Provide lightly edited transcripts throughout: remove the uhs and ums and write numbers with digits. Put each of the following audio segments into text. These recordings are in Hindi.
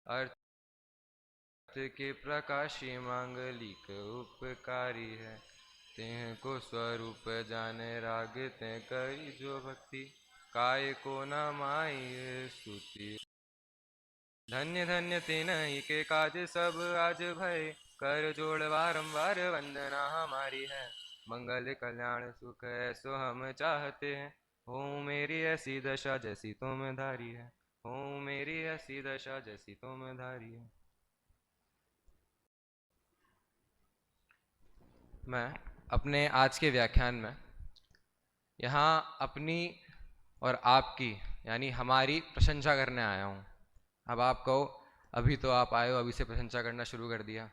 अर्थ के प्रकाशी मांगलिक उपकारी है। तेह को स्वरूप जाने राग ते करी जो भक्ति, काय को न माई स्तुति। धन्य धन्य तिन्हि के काज सब आज भय, कर जोड़ बारंबार वंदना हमारी है। मंगल कल्याण सुख ऐसो हम चाहते हैं, हो मेरी ऐसी दशा जैसी तुम धारी है। हो मेरी ऐसी दशा जैसी तुम धारी है। मैं अपने आज के व्याख्यान में यहाँ अपनी और आपकी यानी हमारी प्रशंसा करने आया हूँ। अब आप कहो अभी तो आप आए हो, अभी से प्रशंसा करना शुरू कर दिया।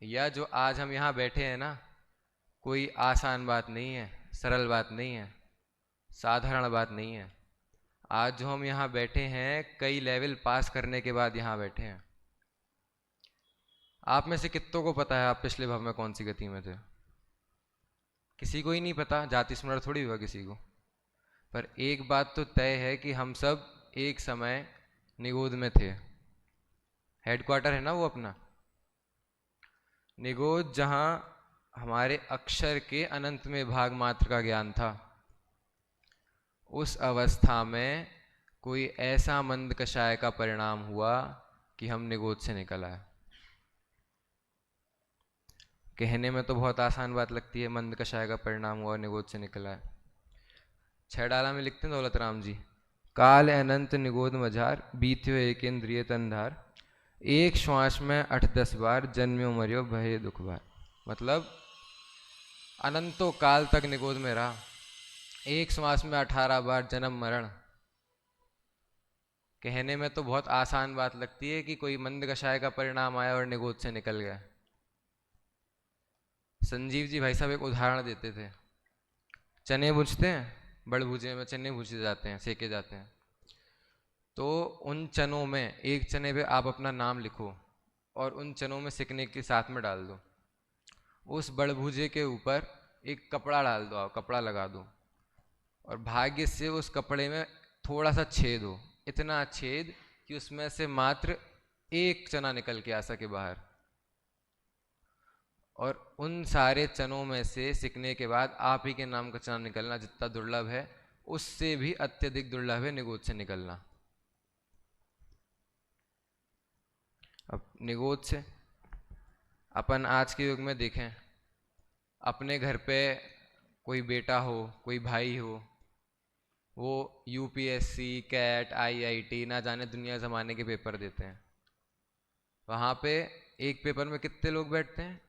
यह जो आज हम यहाँ बैठे हैं ना, कोई आसान बात नहीं है, सरल बात नहीं है, साधारण बात नहीं है। आज जो हम यहाँ बैठे हैं, कई लेवल पास करने के बाद यहाँ बैठे हैं। आप में से कितनों को पता है आप पिछले भाव में कौन सी गति में थे? किसी को ही नहीं पता, जाति स्मरण थोड़ी हुआ किसी को। पर एक बात तो तय है कि हम सब एक समय निगोद में थे। हेडक्वार्टर है ना वो अपना निगोद, जहां हमारे अक्षर के अनंत में भाग मात्र का ज्ञान था। उस अवस्था में कोई ऐसा मंद कषाय का परिणाम हुआ कि हम निगोद से निकल आए। कहने में तो बहुत आसान बात लगती है, मंद कषाय का परिणाम हुआ, निगोद से निकल आए। 6 डाला में लिखते हैं दौलत राम जी, काल अनंत निगोद मझार, बीत्यो एक इंद्रिय तंधार, एक श्वास में 8-10 बार, जन्म्यो मरियो भय दुख भार। मतलब अनंतों काल तक निगोद में रहा, एक श्वास में 18 बार जन्म मरण। कहने में तो बहुत आसान बात लगती है कि कोई मंद कषाय का परिणाम आया और निगोद से निकल गया। संजीव जी भाई साहब एक उदाहरण देते थे। चने भूजते हैं, बड़ भूजे में चने भूजे जाते हैं, सेके जाते हैं। तो उन चनों में एक चने पे आप अपना नाम लिखो और उन चनों में सिकने के साथ में डाल दो। उस बड़ भूजे के ऊपर एक कपड़ा डाल दो, आप कपड़ा लगा दो, और भाग्य से उस कपड़े में थोड़ा सा छेद हो, इतना छेद कि उसमें से मात्र एक चना निकल के आ सके बाहर। और उन सारे चनों में से सिकने के बाद आप ही के नाम का चना निकलना जितना दुर्लभ है, उससे भी अत्यधिक दुर्लभ है निगोद से निकलना। अब निगोद से अपन आज के युग में देखें, अपने घर पे कोई बेटा हो, कोई भाई हो, वो यूपीएससी, कैट, आईआईटी, ना जाने दुनिया जमाने के पेपर देते हैं। वहाँ पे एक पेपर में कितने लोग बैठते हैं?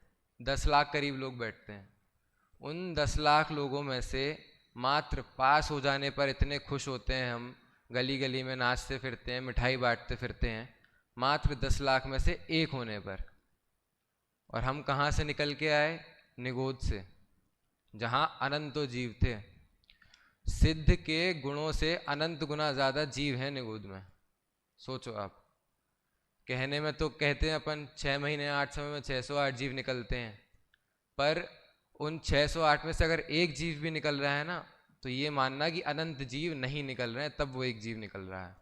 10 लाख करीब लोग बैठते हैं। उन 10 लाख लोगों में से मात्र पास हो जाने पर इतने खुश होते हैं हम, गली गली में नाचते फिरते हैं, मिठाई बांटते फिरते हैं, मात्र 10 लाख में से एक होने पर। और हम कहाँ से निकल के आए? निगोद से, जहाँ अनंतो जीव थे। सिद्ध के गुणों से अनंत गुना ज्यादा जीव है निगोद में। सोचो आप, कहने में तो कहते हैं अपन 6 महीने 8 समय में 608 जीव निकलते हैं, पर उन 608 में से अगर एक जीव भी निकल रहा है ना, तो ये मानना कि अनंत जीव नहीं निकल रहे हैं, तब वो एक जीव निकल रहा है।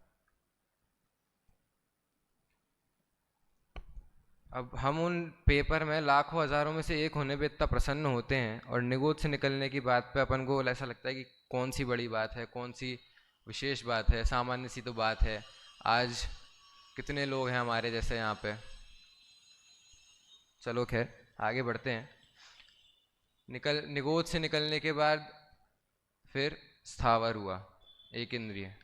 अब हम उन पेपर में लाखों हजारों में से एक होने पे इतना प्रसन्न होते हैं, और निगोद से निकलने की बात पे अपन को ऐसा लगता है कि कौन सी बड़ी बात है, कौन सी विशेष बात है, सामान्य सी तो बात है। आज कितने लोग हैं हमारे जैसे यहाँ पे। चलो खैर आगे बढ़ते हैं। निगोद से निकलने के बाद फिर स्थावर हुआ, एक इंद्रिय,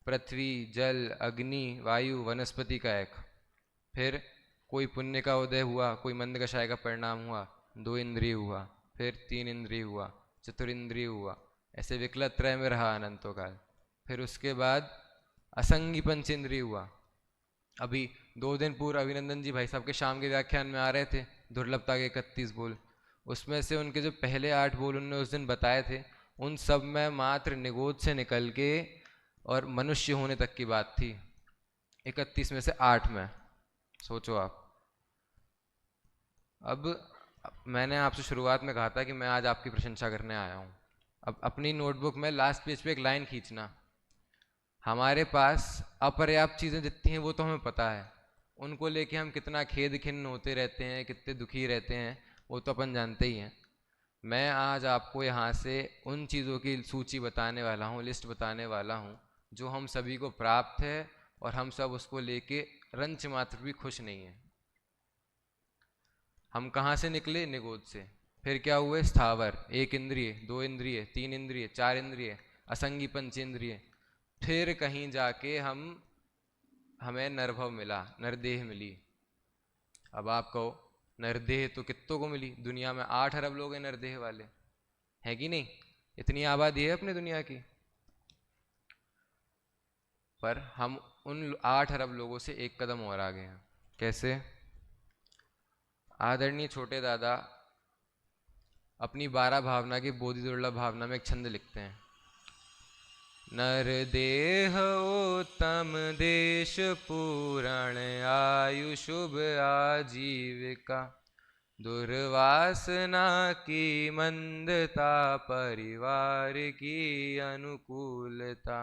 पृथ्वी, जल, अग्नि, वायु, वनस्पति का एक। फिर कोई पुण्य का उदय हुआ, कोई मंद कषाय का परिणाम हुआ, 2 इंद्रिय हुआ, फिर 3 इंद्रिय हुआ, चतुरिंद्रिय हुआ, ऐसे विकलत त्रय में रहा अनंतो काल। फिर उसके बाद असंगी पंचेंद्रिय हुआ। अभी 2 दिन पूर्व अभिनंदन जी भाई साहब के शाम के व्याख्यान में आ रहे थे, दुर्लभता के 31 बोल, उसमें से उनके जो पहले 8 बोल उन्होंने उस दिन बताए थे, उन सब में मात्र निगोद से निकल के और मनुष्य होने तक की बात थी, 31 में से 8 में। सोचो आप। अब मैंने आपसे शुरुआत में कहा था कि मैं आज आपकी प्रशंसा करने आया हूँ। अब अपनी नोटबुक में लास्ट पेज पे एक लाइन खींचना, हमारे पास अपर्याप्त चीज़ें जितनी हैं वो तो हमें पता है, उनको लेके हम कितना खेद खिन्न होते रहते हैं, कितने दुखी रहते हैं, वो तो अपन जानते ही हैं। मैं आज आपको यहाँ से उन चीज़ों की सूची बताने वाला हूँ, लिस्ट बताने वाला हूँ, जो हम सभी को प्राप्त है और हम सब उसको लेके रंच मात्र भी खुश नहीं हैं। हम कहाँ से निकले? निगोद से। फिर क्या हुए? स्थावर, एक इंद्रिय, दो इंद्रिय, तीन इंद्रिय, चार इंद्रिय, असंगी पंचेंद्रिय। फिर कहीं जाके हमें नरभव मिला, नरदेह मिली। अब आप कहो, नरदेह तो कित्तों को मिली? दुनिया में 8 अरब लोग हैं नरदेह वाले, है कि नहीं? इतनी आबादी है अपने दुनिया की। पर हम उन 8 अरब लोगों से एक कदम और आगे हैं। कैसे? आदरणीय छोटे दादा अपनी 12 भावना की बोधि दुर्लभ भावना में एक छंद लिखते हैं। नर देह उत्तम देश पूरण आयु शुभ आजीविका, दुर्वासना की मंदता परिवार की अनुकूलता,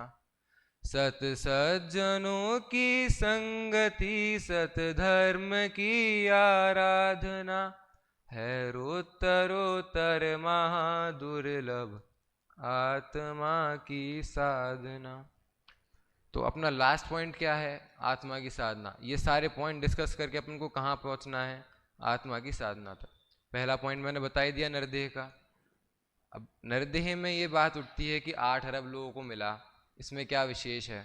सत सज्जनों की संगति सत धर्म की आराधना, है रोत्तरोत्तर महादुर्लभ आत्मा की साधना। तो अपना लास्ट पॉइंट क्या है? आत्मा की साधना। ये सारे पॉइंट डिस्कस करके अपन को कहाँ पहुँचना है? आत्मा की साधना तक। पहला पॉइंट मैंने बता ही दिया, नरदेह का। अब नरदेह में ये बात उठती है कि 8 अरब लोगों को मिला, इसमें क्या विशेष है?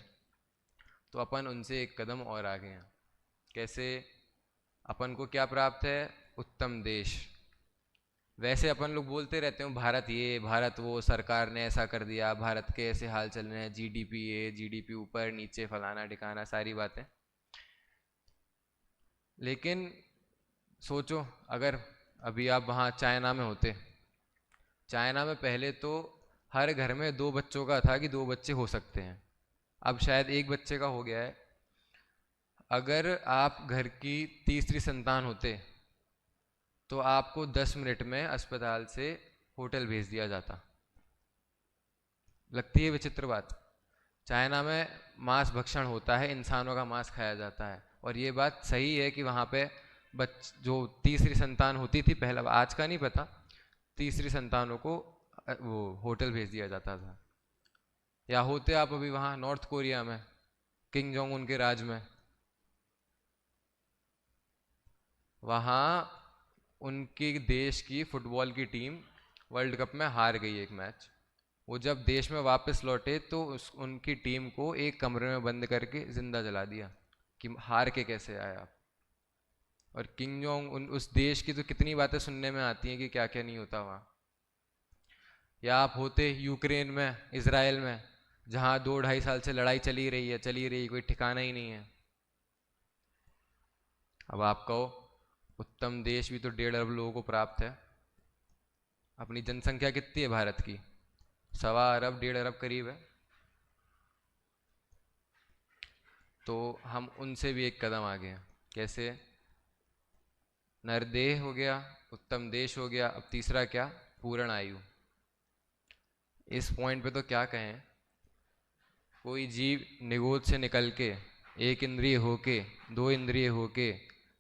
तो अपन उनसे एक कदम और आगे हैं। कैसे? अपन को क्या प्राप्त है? उत्तम देश। वैसे अपन लोग बोलते रहते हैं भारत ये, भारत वो, सरकार ने ऐसा कर दिया, भारत के ऐसे हाल चल रहे हैं, जीडीपी ये, जीडीपी ऊपर नीचे, फलाना ठिकाना, सारी बातें। लेकिन सोचो, अगर अभी आप वहाँ चाइना में होते, चाइना में पहले तो हर घर में 2 बच्चों का था कि 2 बच्चे हो सकते हैं, अब शायद 1 बच्चे का हो गया है। अगर आप घर की तीसरी संतान होते तो आपको 10 मिनट में अस्पताल से होटल भेज दिया जाता। लगती है विचित्र बात? चाइना में मांस भक्षण होता है, इंसानों का मांस खाया जाता है, और ये बात सही है कि वहाँ पे जो तीसरी संतान होती थी पहला, आज का नहीं पता, तीसरी संतानों को वो होटल भेज दिया जाता था। या होते आप अभी वहाँ नॉर्थ कोरिया में, किंग जोंग उनके राज में, वहाँ उनकी देश की फुटबॉल की टीम वर्ल्ड कप में हार गई एक मैच। वो जब देश में वापस लौटे तो उनकी टीम को एक कमरे में बंद करके जिंदा जला दिया कि हार के कैसे आए आप। और किंग जोंग उस देश की तो कितनी बातें सुनने में आती हैं कि क्या क्या नहीं होता वहाँ। या आप होते यूक्रेन में, इसराइल में, जहाँ 2-2.5 साल से लड़ाई चली रही है, कोई ठिकाना ही नहीं है। अब आप कहो, उत्तम देश भी तो 1.5 अरब लोगों को प्राप्त है। अपनी जनसंख्या कितनी है भारत की? 1.25 अरब, 1.5 अरब करीब है। तो हम उनसे भी एक कदम आगे हैं। कैसे? नरदेह हो गया, उत्तम देश हो गया, अब तीसरा क्या? पूर्ण आयु। इस पॉइंट पे तो क्या कहें, कोई जीव निगोद से निकल के, एक इंद्रिय होके, दो इंद्रिय होके,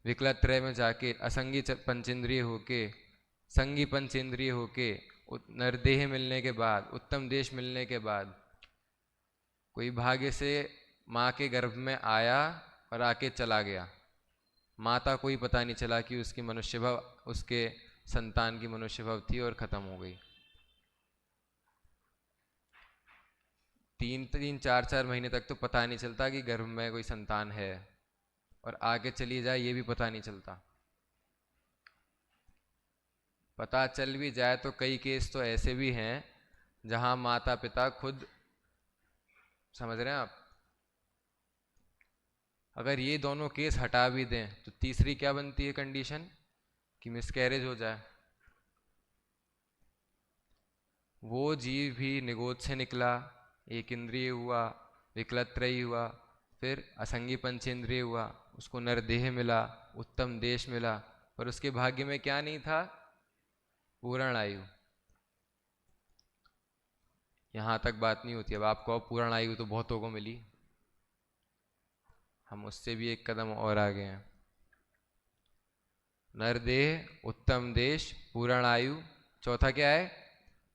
विकलत्रय में जाके, असंगी पंचेंद्रिय होके, संगी पंचेंद्रिय होके, नरदेह मिलने के बाद, उत्तम देश मिलने के बाद, कोई भाग्य से माँ के गर्भ में आया और आके चला गया। माता कोई पता नहीं चला कि उसकी मनुष्य भव, उसके संतान की मनुष्य भव थी और खत्म हो गई। 3-3, 4-4 महीने तक तो पता नहीं चलता कि गर्भ में कोई संतान है, और आगे चली जाए ये भी पता नहीं चलता। पता चल भी जाए तो कई केस तो ऐसे भी हैं जहां माता पिता खुद, समझ रहे हैं आप? अगर ये दोनों केस हटा भी दें तो तीसरी क्या बनती है कंडीशन? कि मिसकैरेज हो जाए। वो जीव भी निगोद से निकला, एक इंद्रिय हुआ, विकलत्रयी हुआ, फिर असंगी पंचेंद्रिय हुआ, उसको नरदेह मिला, उत्तम देश मिला, पर उसके भाग्य में क्या नहीं था? पूर्ण आयु। यहाँ तक बात नहीं होती। अब आपको, अब पूर्ण आयु तो बहुतों को मिली, हम उससे भी एक कदम और आगे हैं। नरदेह उत्तम देश पूर्ण आयु। चौथा क्या है?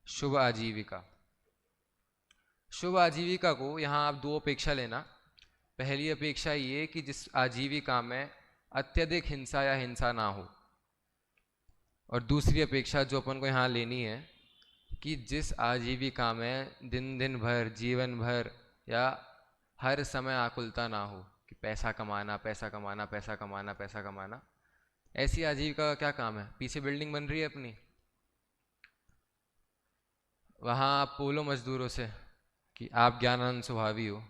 शुभ आजीविका। शुभ आजीविका को यहाँ आप दो अपेक्षा लेना। पहली अपेक्षा ये कि जिस आजीविका में अत्यधिक हिंसा या हिंसा ना हो, और दूसरी अपेक्षा जो अपन को यहाँ लेनी है कि जिस आजीविका में दिन दिन भर, जीवन भर या हर समय आकुलता ना हो कि पैसा कमाना, पैसा कमाना, पैसा कमाना, पैसा कमाना। ऐसी आजीविका का क्या काम है? पीछे बिल्डिंग बन रही है अपनी, वहाँ आप बोलो मजदूरों से कि आप ज्ञानानंद स्वभावी हो,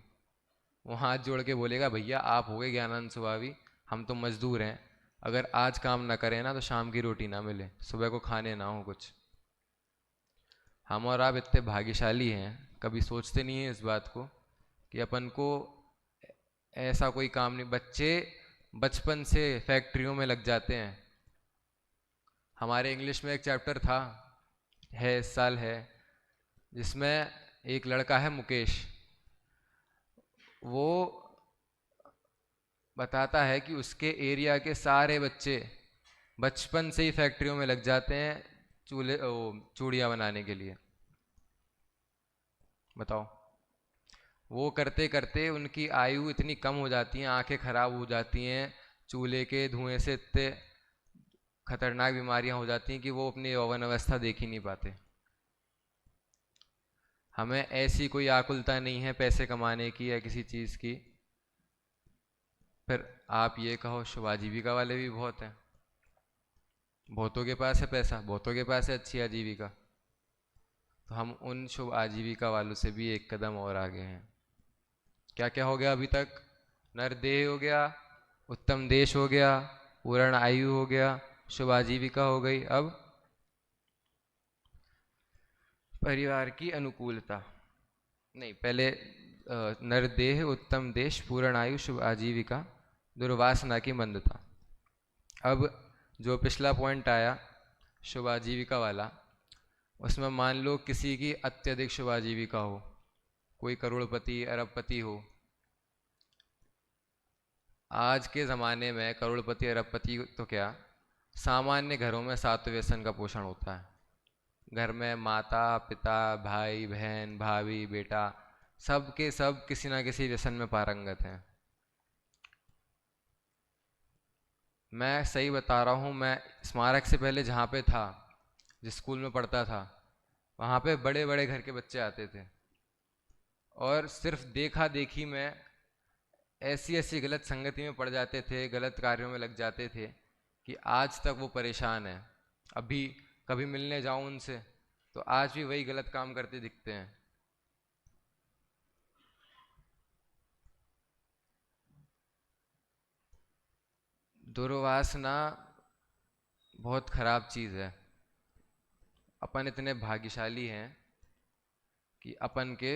वो हाथ जोड़ के बोलेगा भैया आप हो गए ज्ञानानंद स्वभावी, हम तो मजदूर हैं, अगर आज काम ना करें ना तो शाम की रोटी ना मिले, सुबह को खाने ना हो कुछ। हम और आप इतने भाग्यशाली हैं, कभी सोचते नहीं हैं इस बात को कि अपन को ऐसा कोई काम नहीं। बच्चे बचपन से फैक्ट्रियों में लग जाते हैं। हमारे इंग्लिश में एक चैप्टर था, है इस साल है, जिसमें एक लड़का है मुकेश, वो बताता है कि उसके एरिया के सारे बच्चे बचपन से ही फैक्ट्रियों में लग जाते हैं चूड़ियाँ बनाने के लिए। बताओ, वो करते करते उनकी आयु इतनी कम हो जाती है, आंखें खराब हो जाती हैं, चूल्हे के धुएं से इतने खतरनाक बीमारियां हो जाती हैं कि वो अपनी यौवन अवस्था देख ही नहीं पाते। हमें ऐसी कोई आकुलता नहीं है पैसे कमाने की या किसी चीज़ की। फिर आप ये कहो शुभ आजीविका वाले भी बहुत हैं, बहुतों के पास है पैसा, बहुतों के पास है अच्छी आजीविका, तो हम उन शुभ आजीविका वालों से भी एक कदम और आगे हैं। क्या क्या हो गया अभी तक? नरदेह हो गया, उत्तम देश हो गया, पूर्ण आयु हो गया, शुभ आजीविका हो गई। अब परिवार की अनुकूलता नहीं, पहले नरदेह उत्तम देश पूर्ण आयु शुभ आजीविका दुर्वासना की मंदता। अब जो पिछला पॉइंट आया शुभ आजीविका वाला, उसमें मान लो किसी की अत्यधिक शुभ आजीविका हो, कोई करोड़पति अरबपति हो। आज के ज़माने में करोड़पति अरबपति तो क्या, सामान्य घरों में सातवें व्यसन का पोषण होता है। घर में माता पिता भाई बहन भाभी बेटा सब के सब किसी ना किसी व्यसन में पारंगत हैं। मैं सही बता रहा हूँ, मैं स्मारक से पहले जहाँ पे था, जिस स्कूल में पढ़ता था, वहाँ पे बड़े बड़े घर के बच्चे आते थे और सिर्फ देखा देखी में ऐसी ऐसी गलत संगति में पड़ जाते थे, गलत कार्यों में लग जाते थे कि आज तक वो परेशान है। अभी कभी मिलने जाऊं उनसे तो आज भी वही गलत काम करते दिखते हैं। दुर्वासना बहुत खराब चीज़ है। अपन इतने भाग्यशाली हैं कि अपन के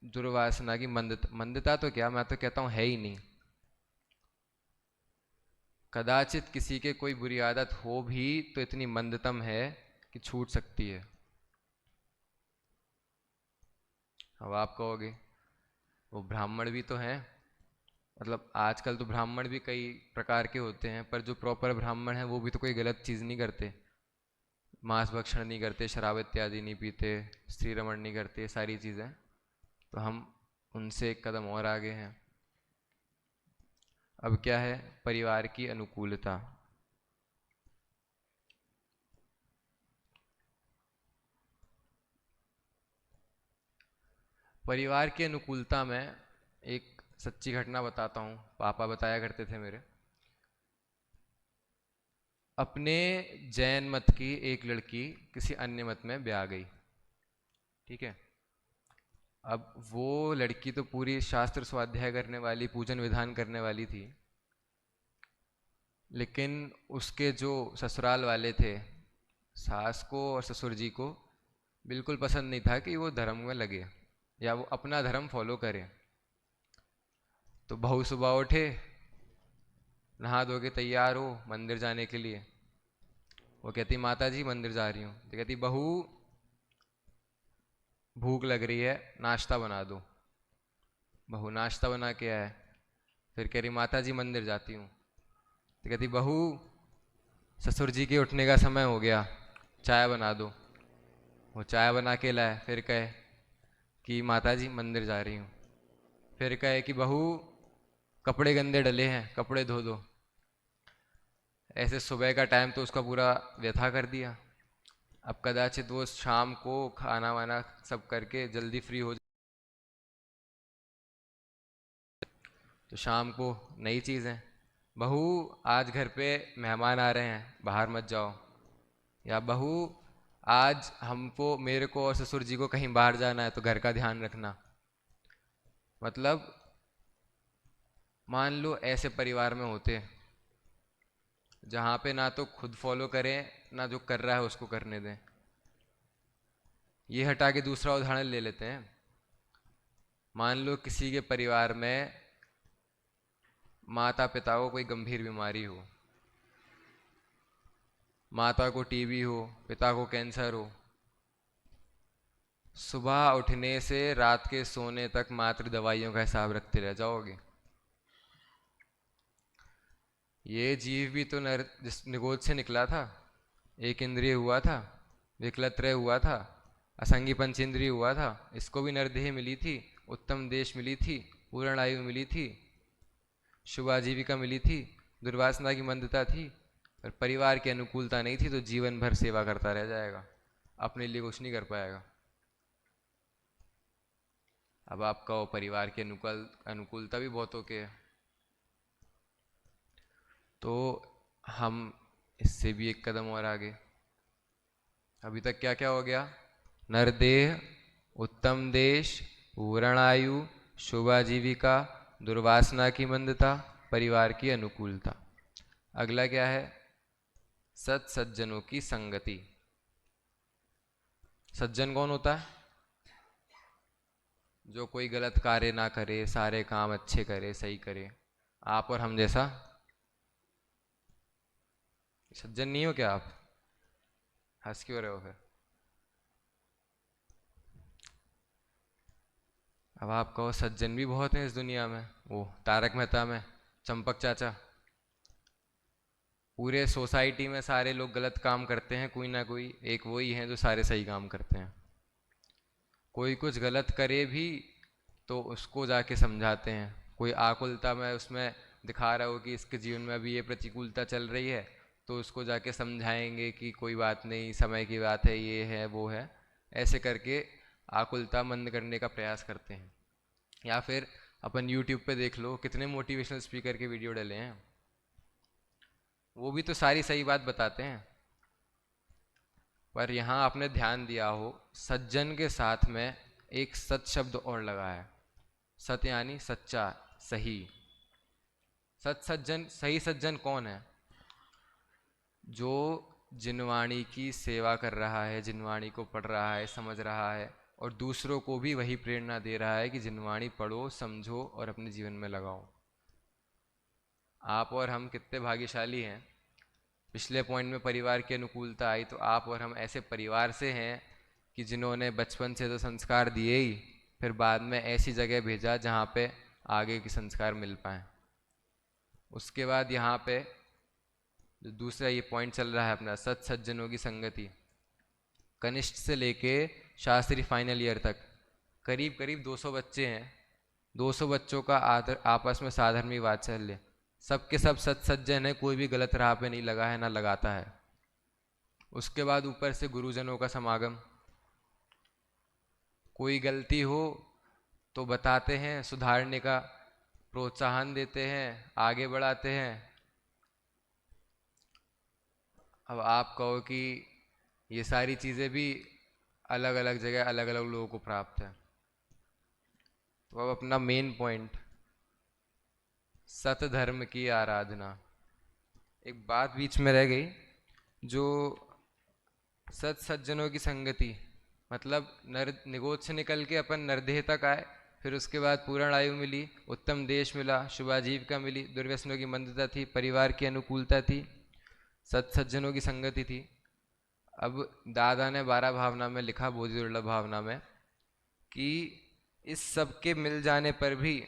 दुर्वासना की मंदता तो क्या, मैं तो कहता हूँ है ही नहीं। कदाचित किसी के कोई बुरी आदत हो भी तो इतनी मंदतम है कि छूट सकती है। अब आप कहोगे वो ब्राह्मण भी तो हैं, मतलब आजकल तो ब्राह्मण भी कई प्रकार के होते हैं, पर जो प्रॉपर ब्राह्मण हैं वो भी तो कोई गलत चीज़ नहीं करते, मांस भक्षण नहीं करते, शराब इत्यादि नहीं पीते, स्त्री रमण नहीं करते, सारी चीज़ें। तो हम उनसे एक कदम और आगे हैं। अब क्या है? परिवार की अनुकूलता। परिवार की अनुकूलता में एक सच्ची घटना बताता हूँ, पापा बताया करते थे मेरे। अपने जैन मत की एक लड़की किसी अन्य मत में ब्याह गई, ठीक है। अब वो लड़की तो पूरी शास्त्र स्वाध्याय करने वाली, पूजन विधान करने वाली थी, लेकिन उसके जो ससुराल वाले थे, सास को और ससुर जी को बिल्कुल पसंद नहीं था कि वो धर्म में लगे या वो अपना धर्म फॉलो करे। तो बहू सुबह उठे, नहा धो के तैयार हो मंदिर जाने के लिए। वो कहती माता जी मंदिर जा रही हूँ। तो कहती बहू भूख लग रही है, नाश्ता बना दो। बहू नाश्ता बना के आए, फिर कह रही माता जी मंदिर जाती हूँ। तो कहती बहू ससुर जी के उठने का समय हो गया, चाय बना दो। वो चाय बना के लाए, फिर कहे कि माता जी मंदिर जा रही हूँ। फिर कहे कि बहू कपड़े गंदे डले हैं, कपड़े धो दो। ऐसे सुबह का टाइम तो उसका पूरा व्यथा कर दिया। अब कदाचित वो शाम को खाना वाना सब करके जल्दी फ्री हो, तो शाम को नई चीज़ें, बहू आज घर पे मेहमान आ रहे हैं, बाहर मत जाओ। या बहू आज हमको, मेरे को और ससुर जी को कहीं बाहर जाना है तो घर का ध्यान रखना। मतलब मान लो ऐसे परिवार में होते जहाँ पे ना तो खुद फॉलो करें, ना जो कर रहा है उसको करने दें। ये हटा के दूसरा उदाहरण ले लेते हैं। मान लो किसी के परिवार में माता पिता को कोई गंभीर बीमारी हो, माता को टीबी हो, पिता को कैंसर हो। सुबह उठने से रात के सोने तक मात्र दवाइयों का हिसाब रखते रह जाओगे। ये जीव भी तो जिस निगोद से निकला था, एक इंद्रिय हुआ था, विकलत्रय हुआ था, असंगी पंचेंद्रिय हुआ था। इसको भी नरदेह मिली थी, उत्तम देश मिली थी, पूर्ण आयु मिली थी, शुभ आजीविका मिली थी, दुर्वासना की मंदता थी, पर परिवार की अनुकूलता नहीं थी, तो जीवन भर सेवा करता रह जाएगा, अपने लिए कुछ नहीं कर पाएगा। अब आपका वो परिवार की अनुकूलता भी बहुत ओके है। तो हम इससे भी एक कदम और आगे। अभी तक क्या क्या हो गया? नरदेह, उत्तम देश, पूर्ण आयु, शुभ आजीविका, दुर्वासना की मंदता, परिवार की अनुकूलता। अगला क्या है? सत सज्जनों की संगति। सज्जन कौन होता है? जो कोई गलत कार्य ना करे, सारे काम अच्छे करे, सही करे। आप और हम जैसा सज्जन नहीं हो क्या आप? हंस क्यों रहे हो फिर? अब आप कहो सज्जन भी बहुत हैं इस दुनिया में। वो तारक मेहता में चंपक चाचा, पूरे सोसाइटी में सारे लोग गलत काम करते हैं, कोई ना कोई एक वो ही है जो सारे सही काम करते हैं। कोई कुछ गलत करे भी तो उसको जाके समझाते हैं। कोई आकुलता में उसमें दिखा रहा हो कि इसके जीवन में अभी ये प्रतिकूलता चल रही है, तो उसको जाके समझाएंगे कि कोई बात नहीं, समय की बात है, ये है वो है, ऐसे करके आकुलता मंद करने का प्रयास करते हैं। या फिर अपन YouTube पे देख लो, कितने मोटिवेशनल स्पीकर के वीडियो डले हैं, वो भी तो सारी सही बात बताते हैं। पर यहाँ आपने ध्यान दिया हो, सज्जन के साथ में एक सत शब्द और लगा है। सत यानी सच्चा, सही। सत सज्जन, सही सज्जन कौन है? जो जिनवाणी की सेवा कर रहा है, जिनवाणी को पढ़ रहा है, समझ रहा है, और दूसरों को भी वही प्रेरणा दे रहा है कि जिनवाणी पढ़ो, समझो और अपने जीवन में लगाओ। आप और हम कितने भाग्यशाली हैं। पिछले पॉइंट में परिवार की अनुकूलता आई, तो आप और हम ऐसे परिवार से हैं कि जिन्होंने बचपन से तो संस्कार दिए ही, फिर बाद में ऐसी जगह भेजा जहाँ पे आगे के संस्कार मिल पाए। उसके बाद यहाँ पे जो दूसरा ये पॉइंट चल रहा है अपना, सत सज्जनों की संगति, कनिष्ठ से लेके शास्त्री फाइनल ईयर तक करीब करीब 200 बच्चे हैं। 200 बच्चों का आदर, आपस में साधर्मी वात्सल्य, सबके सब सत सज्जन है, कोई भी गलत राह पे नहीं लगा है ना लगाता है। उसके बाद ऊपर से गुरुजनों का समागम, कोई गलती हो तो बताते हैं, सुधारने का प्रोत्साहन देते हैं, आगे बढ़ाते हैं। अब आप कहो कि ये सारी चीज़ें भी अलग अलग जगह अलग अलग लोगों को प्राप्त है। तो अब अपना मेन पॉइंट, सत धर्म की आराधना। एक बात बीच में रह गई, जो सत सज्जनों की संगति, मतलब नर निगोद से निकल के अपन नरदेह तक आए, फिर उसके बाद पूर्ण आयु मिली, उत्तम देश मिला, शुभाजीविका मिली, दुर्व्यसनों की मंदता थी, परिवार की अनुकूलता थी, सत सज्जनों की संगति थी। अब दादा ने 12 भावना में लिखा, बोधि दुर्लभ भावना में, कि इस सब के मिल जाने पर भी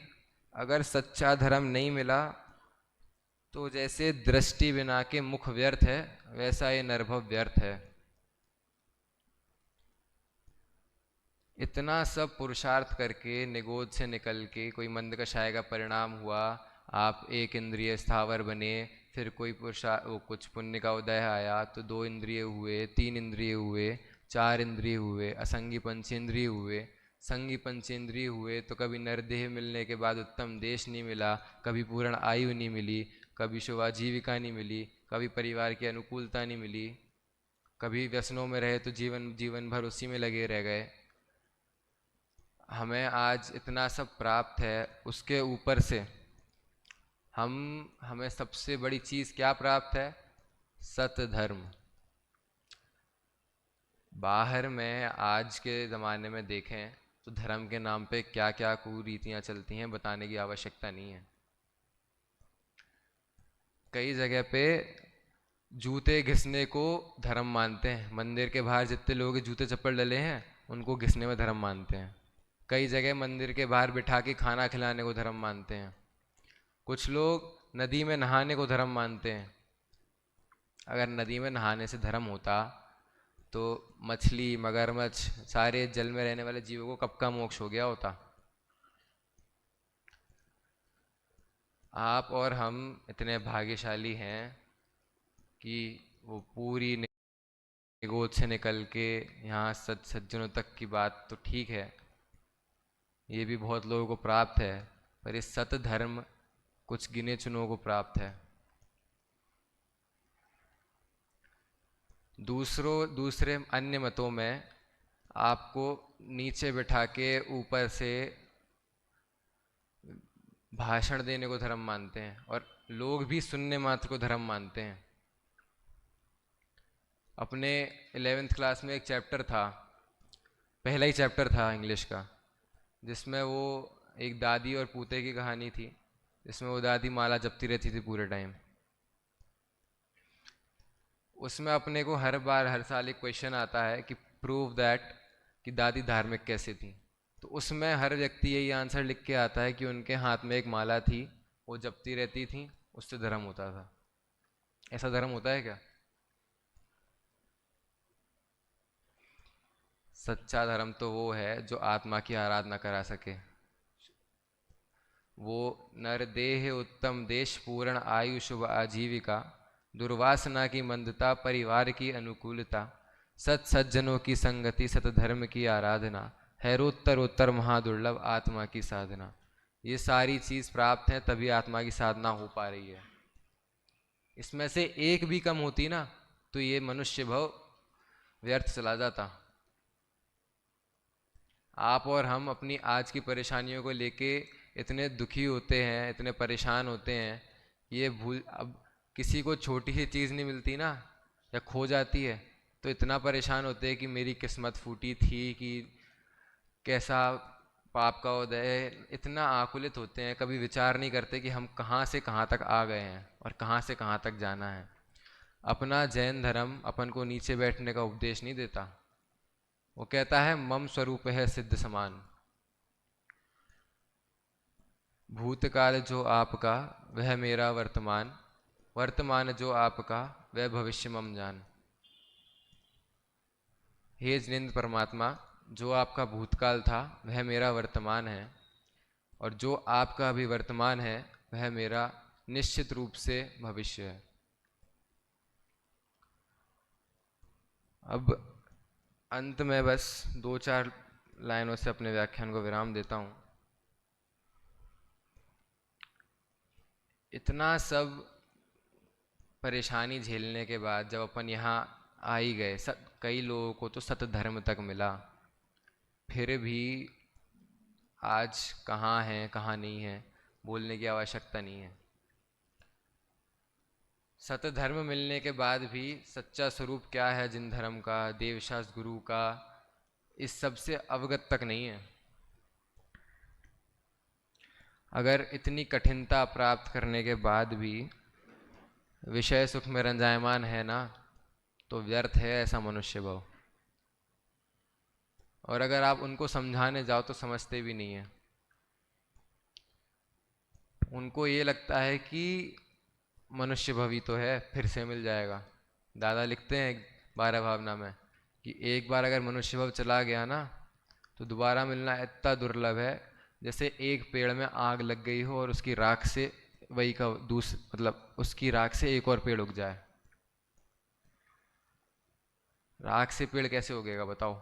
अगर सच्चा धर्म नहीं मिला तो जैसे दृष्टि बिना के मुख व्यर्थ है, वैसा ये नरभव व्यर्थ है। इतना सब पुरुषार्थ करके निगोद से निकल के कोई मंद कषाय का परिणाम हुआ, आप एक इंद्रिय स्थावर बने, फिर कोई वो कुछ पुण्य का उदय आया तो दो इंद्रिय हुए, तीन इंद्रिय हुए, चार इंद्रिय हुए, असंगी पंचेंद्रिय हुए, संगी पंचेंद्रिय हुए तो कभी नरदेह मिलने के बाद उत्तम देश नहीं मिला, कभी पूर्ण आयु नहीं मिली, कभी शुभ आजीविका नहीं मिली, कभी परिवार की अनुकूलता नहीं मिली, कभी व्यसनों में रहे तो जीवन जीवन भर उसी में लगे रह गए। हमें आज इतना सब प्राप्त है, उसके ऊपर से हमें सबसे बड़ी चीज क्या प्राप्त है? सत धर्म। बाहर में आज के ज़माने में देखें तो धर्म के नाम पे क्या क्या कुरीतियां चलती हैं, बताने की आवश्यकता नहीं है। कई जगह पे जूते घिसने को धर्म मानते हैं, मंदिर के बाहर जितने लोग जूते चप्पल डले हैं उनको घिसने में धर्म मानते हैं। कई जगह मंदिर के बाहर बिठा के खाना खिलाने को धर्म मानते हैं। कुछ लोग नदी में नहाने को धर्म मानते हैं। अगर नदी में नहाने से धर्म होता तो मछली, मगरमच्छ, सारे जल में रहने वाले जीवों को कब का मोक्ष हो गया होता। आप और हम इतने भाग्यशाली हैं कि वो पूरी निगोद से निकल के यहाँ सज्जनों तक की बात तो ठीक है, ये भी बहुत लोगों को प्राप्त है, पर इस सत धर्म कुछ गिने चुनों को प्राप्त है। दूसरे अन्य मतों में आपको नीचे बिठा के ऊपर से भाषण देने को धर्म मानते हैं, और लोग भी सुनने मात्र को धर्म मानते हैं। अपने 11th क्लास में एक चैप्टर था, पहला ही चैप्टर था इंग्लिश का, जिसमें वो एक दादी और पूते की कहानी थी, जिसमें वो दादी माला जपती रहती थी पूरे टाइम। उसमें अपने को हर बार हर साल एक क्वेश्चन आता है कि प्रूव दैट कि दादी धार्मिक कैसे थी। तो उसमें हर व्यक्ति यही आंसर लिख के आता है कि उनके हाथ में एक माला थी, वो जपती रहती थी, उससे धर्म होता था। ऐसा धर्म होता है क्या? सच्चा धर्म तो वो है जो आत्मा की आराधना करा सके। वो नर देह उत्तम देश पूर्ण आयु शुभ आजीविका, दुर्वासना की मंदता परिवार की अनुकूलता, सत सज्जनों की संगति सतधर्म की आराधना, हैरोत्तरोत्तर महादुर्लभ आत्मा की साधना। ये सारी चीज प्राप्त है तभी आत्मा की साधना हो पा रही है। इसमें से एक भी कम होती ना तो ये मनुष्य भव व्यर्थ चला जाता। आप और हम अपनी आज की परेशानियों को लेके इतने दुखी होते हैं, इतने परेशान होते हैं, ये भूल, अब किसी को छोटी सी चीज़ नहीं मिलती ना या खो जाती है तो इतना परेशान होते हैं कि मेरी किस्मत फूटी थी, कि कैसा पाप का उदय है। इतना आकुलित होते हैं, कभी विचार नहीं करते कि हम कहाँ से कहाँ तक आ गए हैं और कहाँ से कहाँ तक जाना है। अपना जैन धर्म अपन को नीचे बैठने का उपदेश नहीं देता। वो कहता है मम स्वरूप है सिद्ध समान, भूतकाल जो आपका वह मेरा वर्तमान, वर्तमान जो आपका वह भविष्य मम जान। हे जिनेंद्र परमात्मा, जो आपका भूतकाल था वह मेरा वर्तमान है, और जो आपका अभी वर्तमान है वह मेरा निश्चित रूप से भविष्य है। अब अंत में बस 2-4 लाइनों से अपने व्याख्यान को विराम देता हूँ। इतना सब परेशानी झेलने के बाद जब अपन यहाँ आ ही गए, कई लोगों को तो सत धर्म तक मिला, फिर भी आज कहाँ हैं कहाँ नहीं हैं बोलने की आवश्यकता नहीं है। सत धर्म मिलने के बाद भी सच्चा स्वरूप क्या है जिन धर्म का, देवशास्त्र गुरु का, इस सब से अवगत तक नहीं है। अगर इतनी कठिनता प्राप्त करने के बाद भी विषय सुख में रंजायमान है ना, तो व्यर्थ है ऐसा मनुष्य भाव। और अगर आप उनको समझाने जाओ तो समझते भी नहीं है। उनको ये लगता है कि मनुष्य भवी तो है, फिर से मिल जाएगा। दादा लिखते हैं 12 भावना में कि एक बार अगर मनुष्य भव चला गया ना, तो दोबारा मिलना इतना दुर्लभ है जैसे एक पेड़ में आग लग गई हो और उसकी राख से वही का मतलब उसकी राख से एक और पेड़ उग जाए। राख से पेड़ कैसे उगेगा बताओ।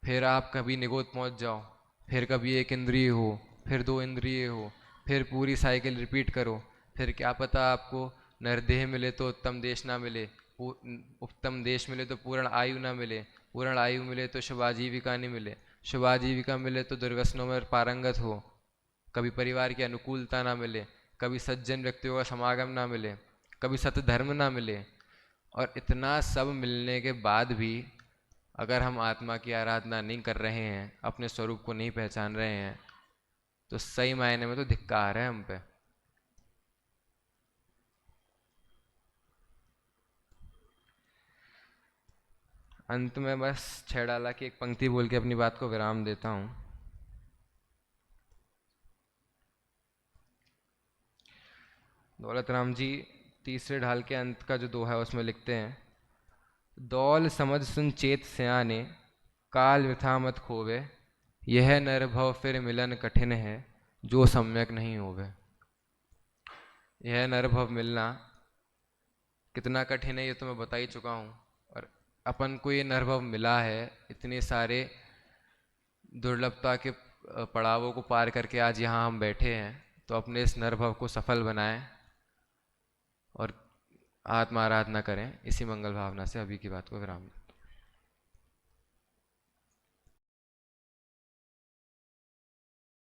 फिर आप कभी निगोद पहुंच जाओ, फिर कभी एक इंद्रिय हो, फिर दो इंद्रिय हो, फिर पूरी साइकिल रिपीट करो। फिर क्या पता आपको नरदेह मिले तो उत्तम देश ना मिले, उत्तम देश मिले तो पूर्ण आयु ना मिले, पूर्ण आयु मिले तो शुभ आजीविका नहीं मिले, शुभ आजीविका मिले तो दुर्व्यसनों में पारंगत हो, कभी परिवार की अनुकूलता ना मिले, कभी सज्जन व्यक्तियों का समागम ना मिले, कभी सत्य धर्म ना मिले। और इतना सब मिलने के बाद भी अगर हम आत्मा की आराधना नहीं कर रहे हैं, अपने स्वरूप को नहीं पहचान रहे हैं, तो सही मायने में तो धिक्कार है हम पे। अंत में बस छह डाला की एक पंक्ति बोल के अपनी बात को विराम देता हूं। दौलत राम जी तीसरे ढाल के अंत का जो दोहा है उसमें लिखते हैं, दौल समझ सुन चेत सयाने, काल वृथा मत खोवे, यह नर भव फिर मिलन कठिन है, जो सम्यक नहीं होवे। यह नर भव मिलना कितना कठिन है ये तो मैं बता ही चुका हूँ। और अपन को ये नरभव मिला है, इतने सारे दुर्लभता के पड़ावों को पार करके आज यहाँ हम बैठे हैं, तो अपने इस नरभव को सफल बनाएं और आत्मा आराधना करें। इसी मंगल भावना से अभी की बात को विराम दें।